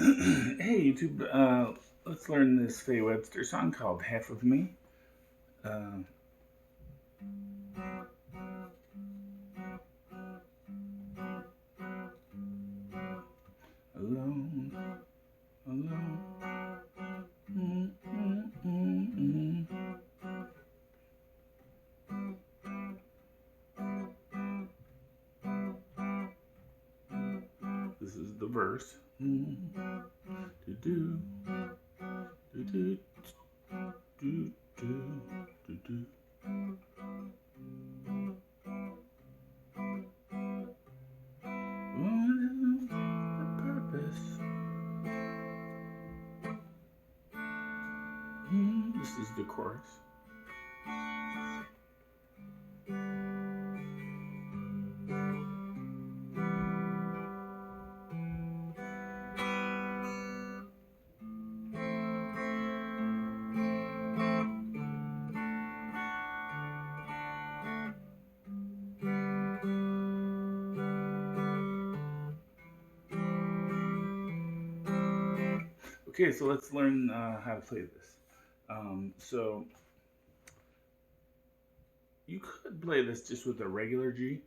Hey YouTube, let's learn this Faye Webster song called Half of Me. Uh, alone, alone. Mm, mm, mm, mm. This is the verse. Do do do do do do do do. The purpose. This is the chorus. Okay, so let's learn how to play this. So you could play this just with a regular G.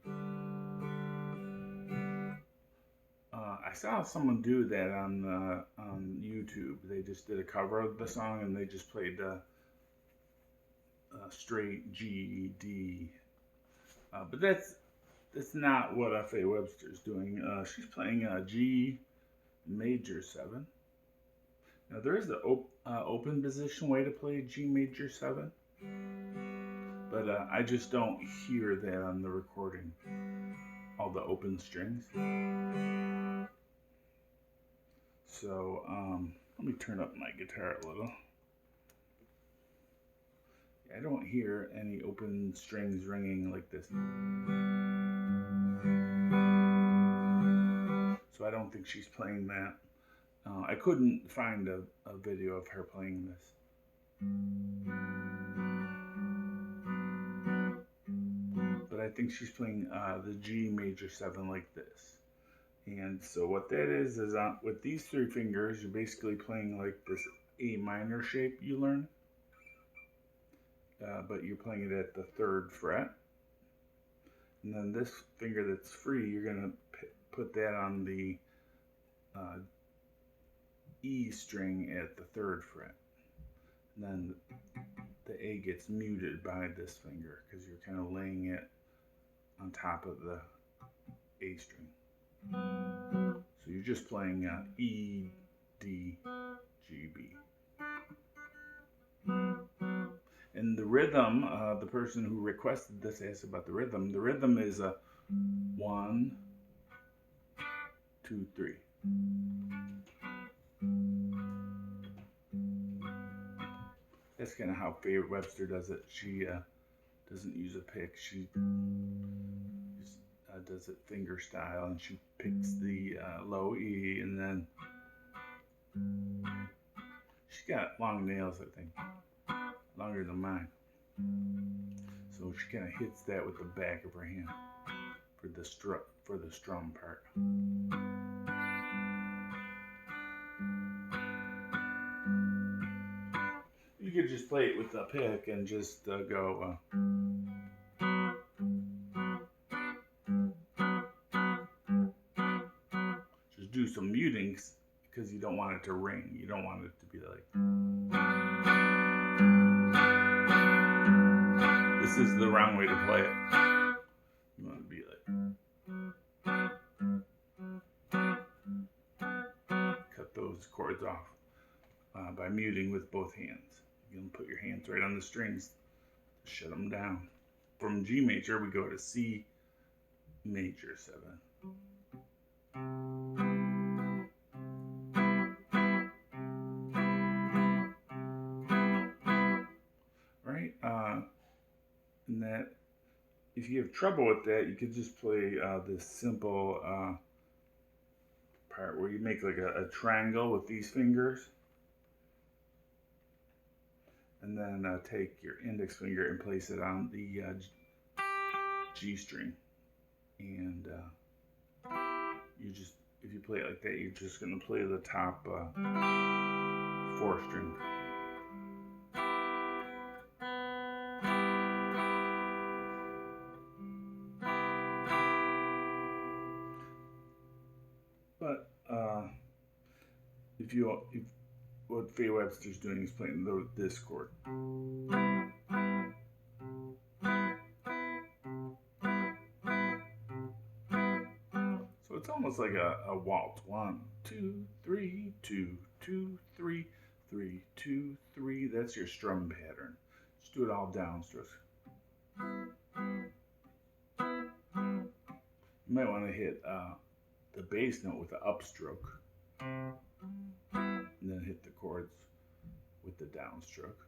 I saw someone do that on YouTube. They just did a cover of the song and they just played straight G D. But that's not what Faye Webster's doing. She's playing G major 7. Now there is the open position way to play G major 7, but I just don't hear that on the recording. All the open strings. So let me turn up my guitar a little. I don't hear any open strings ringing like this. So I don't think she's playing that. I couldn't find a video of her playing this. But I think she's playing the G major 7 like this. And so what that is with these 3 fingers, you're basically playing like this A minor shape you learn. But you're playing it at the 3rd fret. And then this finger that's free, you're going to put that on the E string at the 3rd fret. And then the A gets muted by this finger because you're kind of laying it on top of the A string. So you're just playing E, D, G, B. And the rhythm, the person who requested this asked about the rhythm. The rhythm is a 1, 2, 3. That's kind of how Faye Webster does it. She doesn't use a pick. She does it finger style, and she picks the low E, and then she's got long nails, I think, longer than mine. So she kind of hits that with the back of her hand for the strum part. You could just play it with a pick and just go. Just do some mutings because you don't want it to ring. You don't want it to be like. This is the wrong way to play it. You want to be like. Cut those chords off by muting with both hands. You can put your hands right on the strings to shut them down. From G major, we go to C major 7. Right? And that, if you have trouble with that, you could just play this simple part where you make like a triangle with these fingers. And then take your index finger and place it on the G string. And you just if you play it like that, you're just going to play the top 4 string. But if what Faye Webster's doing is playing this chord. So it's almost like a waltz. 1, 2, 3, 2, 2, 3, 3, 2, 3. That's your strum pattern. Just do it all down strokes. You might want to hit the bass note with the upstroke, and then hit the chords with the downstroke.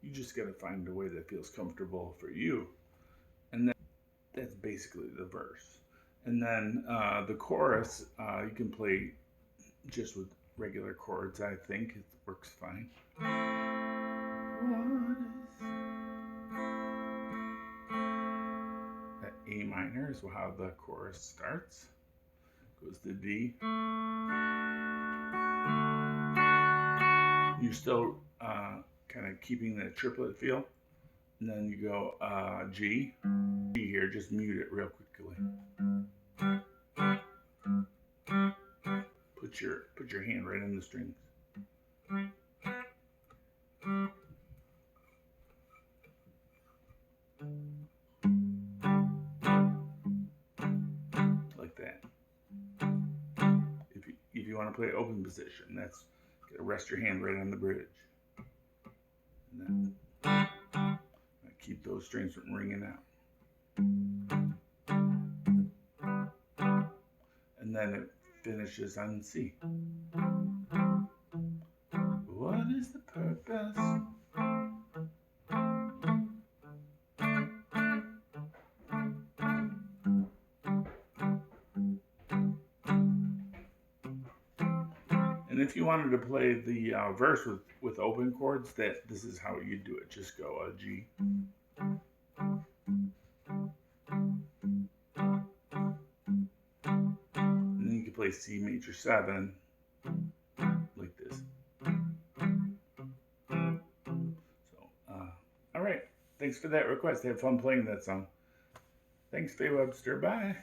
You just got to find a way that feels comfortable for you, and that's basically the verse. And then the chorus, you can play just with regular chords. I think it works fine. That A minor is how the chorus starts. Goes to D. You're still kind of keeping that triplet feel. And then you go G. G here, just mute it real quickly. Put your hand right in the strings. Like that. If you want to play open position, that's gotta rest your hand right on the bridge. And then keep those strings from ringing out. And then it finishes on C. What is the purpose? And if you wanted to play the verse with open chords, this is how you do it. Just go G. And then you can play C major 7 like this. So, all right. Thanks for that request. I had fun playing that song. Thanks, Faye Webster. Bye.